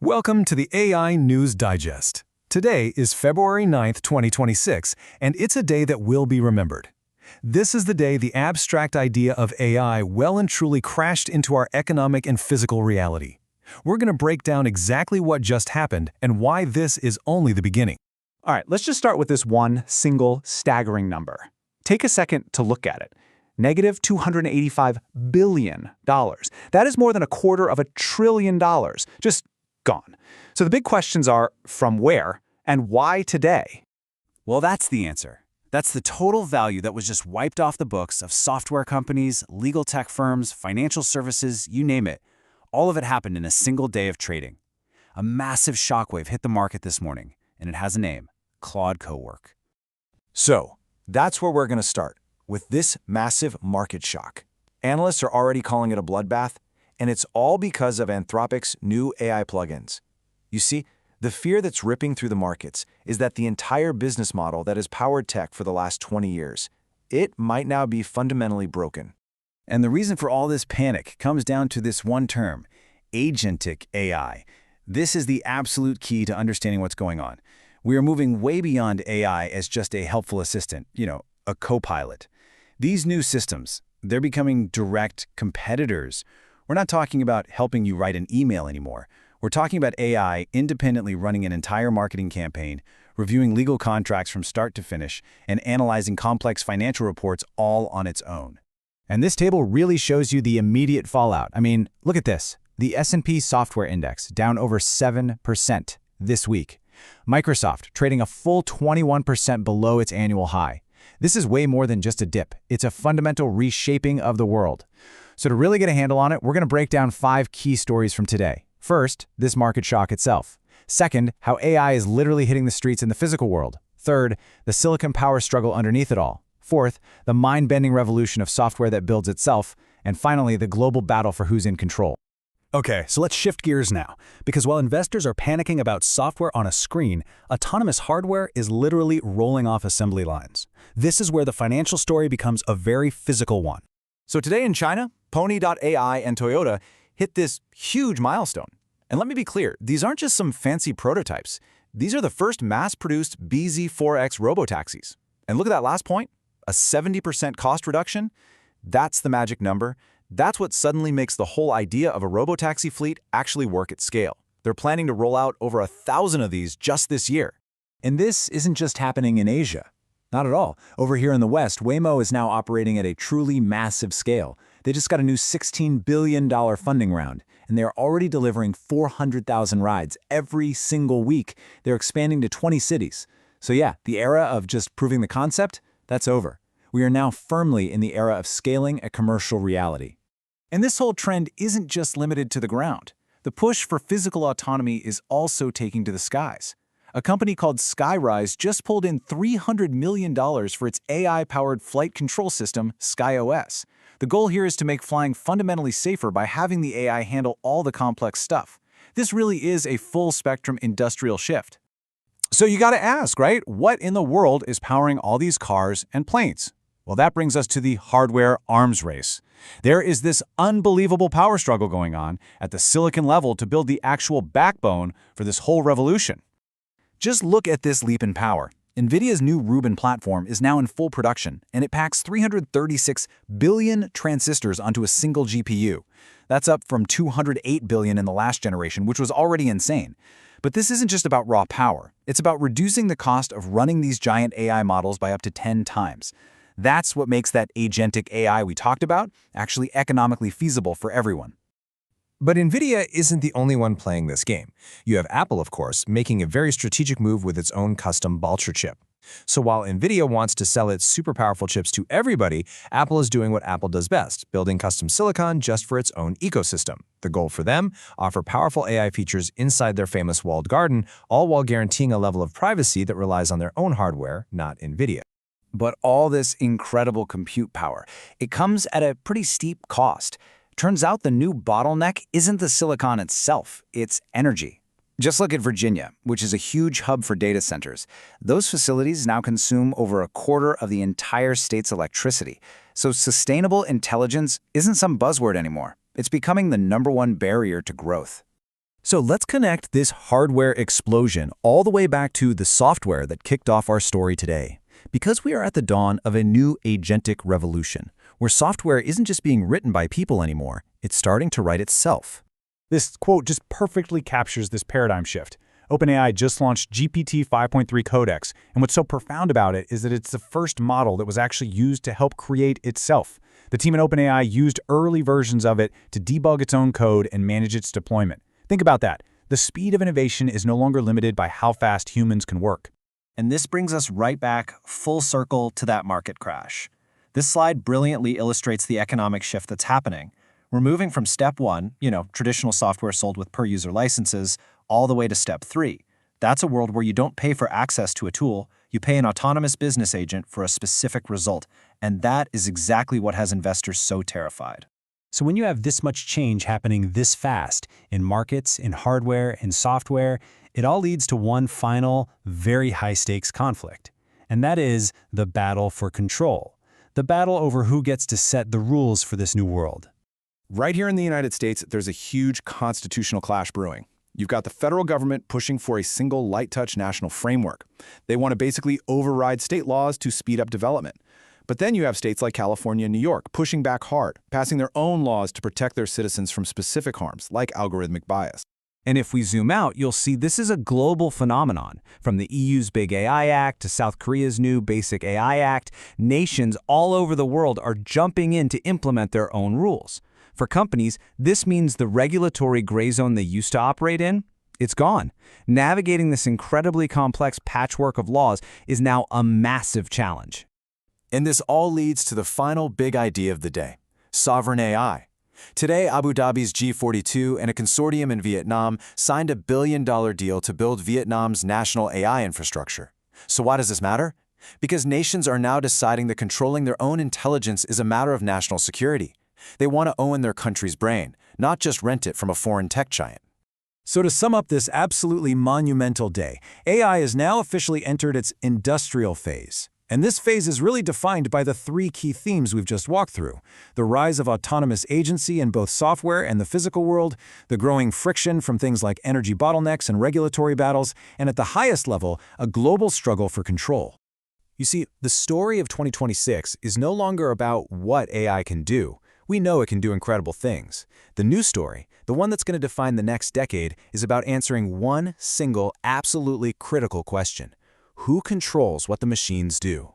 Welcome to the AI News Digest. Today is February 9th, 2026, and it's a day that will be remembered. This is the day the abstract idea of AI well and truly crashed into our economic and physical reality. We're going to break down exactly what just happened and why this is only the beginning. All right, let's just start with this one single staggering number. Take a second to look at it. Negative $285 billion. That is more than $250 billion. Just gone. So the big questions are, from where and why today? Well, that's the answer. That's the total value that was just wiped off the books of software companies, legal tech firms, financial services, you name it. All of it happened in a single day of trading. A massive shockwave hit the market this morning, and it has a name: Claude Cowork. So, that's where we're going to start, with this massive market shock. Analysts are already calling it a bloodbath, and it's all because of Anthropic's new AI plugins. You see, the fear that's ripping through the markets is that the entire business model that has powered tech for the last 20 years, it might now be fundamentally broken. And the reason for all this panic comes down to this one term: agentic AI. This is the absolute key to understanding what's going on. We are moving way beyond AI as just a helpful assistant, a co-pilot. These new systems, they're becoming direct competitors. We're not talking about helping you write an email anymore. We're talking about AI independently running an entire marketing campaign, reviewing legal contracts from start to finish, and analyzing complex financial reports all on its own. And this table really shows you the immediate fallout. I mean, look at this. The S&P Software Index down over 7% this week. Microsoft trading a full 21% below its annual high. This is way more than just a dip. It's a fundamental reshaping of the world. So to really get a handle on it, we're going to break down 5 key stories from today. First, this market shock itself. Second, how AI is literally hitting the streets in the physical world. Third, the silicon power struggle underneath it all. Fourth, the mind-bending revolution of software that builds itself. And finally, the global battle for who's in control. Okay, so let's shift gears now, because while investors are panicking about software on a screen, autonomous hardware is literally rolling off assembly lines. This is where the financial story becomes a very physical one. So today in China, Pony.ai and Toyota hit this huge milestone. And let me be clear, these aren't just some fancy prototypes. These are the first mass-produced BZ4X robotaxis. And look at that last point, a 70% cost reduction. That's the magic number. That's what suddenly makes the whole idea of a robotaxi fleet actually work at scale. They're planning to roll out over 1,000 of these just this year. And this isn't just happening in Asia. Not at all. Over here in the West, Waymo is now operating at a truly massive scale. They just got a new $16 billion funding round, and they're already delivering 400,000 rides every single week. They're expanding to 20 cities. So yeah, the era of just proving the concept, that's over. We are now firmly in the era of scaling a commercial reality. And this whole trend isn't just limited to the ground. The push for physical autonomy is also taking to the skies. A company called Skyrise just pulled in $300 million for its AI-powered flight control system, SkyOS. The goal here is to make flying fundamentally safer by having the AI handle all the complex stuff. This really is a full-spectrum industrial shift. So you gotta ask, right? What in the world is powering all these cars and planes? Well, that brings us to the hardware arms race. There is this unbelievable power struggle going on at the silicon level to build the actual backbone for this whole revolution. Just look at this leap in power. NVIDIA's new Rubin platform is now in full production, and it packs 336 billion transistors onto a single GPU. That's up from 208 billion in the last generation, which was already insane. But this isn't just about raw power. It's about reducing the cost of running these giant AI models by up to 10 times. That's what makes that agentic AI we talked about actually economically feasible for everyone. But NVIDIA isn't the only one playing this game. You have Apple, of course, making a very strategic move with its own custom Vultr chip. So while NVIDIA wants to sell its super powerful chips to everybody, Apple is doing what Apple does best, building custom silicon just for its own ecosystem. The goal for them? Offer powerful AI features inside their famous walled garden, all while guaranteeing a level of privacy that relies on their own hardware, not NVIDIA. But all this incredible compute power, it comes at a pretty steep cost. Turns out the new bottleneck isn't the silicon itself, it's energy. Just look at Virginia, which is a huge hub for data centers. Those facilities now consume over a quarter of the entire state's electricity. So sustainable intelligence isn't some buzzword anymore. It's becoming the #1 barrier to growth. So let's connect this hardware explosion all the way back to the software that kicked off our story today. Because we are at the dawn of a new agentic revolution, where software isn't just being written by people anymore, it's starting to write itself. This quote just perfectly captures this paradigm shift. OpenAI just launched GPT 5.3 Codex, and what's so profound about it is that it's the first model that was actually used to help create itself. The team at OpenAI used early versions of it to debug its own code and manage its deployment. Think about that. The speed of innovation is no longer limited by how fast humans can work. And this brings us right back full circle to that market crash. This slide brilliantly illustrates the economic shift that's happening. We're moving from step 1, traditional software sold with per-user licenses, all the way to step 3. That's a world where you don't pay for access to a tool, you pay an autonomous business agent for a specific result. And that is exactly what has investors so terrified. So when you have this much change happening this fast in markets, in hardware, in software, it all leads to one final, very high-stakes conflict. And that is the battle for control. The battle over who gets to set the rules for this new world. Right here in the United States, there's a huge constitutional clash brewing. You've got the federal government pushing for a single light-touch national framework. They want to basically override state laws to speed up development. But then you have states like California and New York pushing back hard, passing their own laws to protect their citizens from specific harms, like algorithmic bias. And if we zoom out, you'll see this is a global phenomenon. From the EU's Big AI Act to South Korea's new Basic AI Act, nations all over the world are jumping in to implement their own rules. For companies, this means the regulatory gray zone they used to operate in, it's gone. Navigating this incredibly complex patchwork of laws is now a massive challenge. And this all leads to the final big idea of the day, sovereign AI. Today, Abu Dhabi's G42 and a consortium in Vietnam signed a $1 billion deal to build Vietnam's national AI infrastructure. So why does this matter? Because nations are now deciding that controlling their own intelligence is a matter of national security. They want to own their country's brain, not just rent it from a foreign tech giant. So to sum up this absolutely monumental day, AI has now officially entered its industrial phase. And this phase is really defined by the 3 key themes we've just walked through: the rise of autonomous agency in both software and the physical world, the growing friction from things like energy bottlenecks and regulatory battles, and at the highest level, a global struggle for control. You see, the story of 2026 is no longer about what AI can do. We know it can do incredible things. The new story, the one that's going to define the next decade, is about answering one single, absolutely critical question: who controls what the machines do?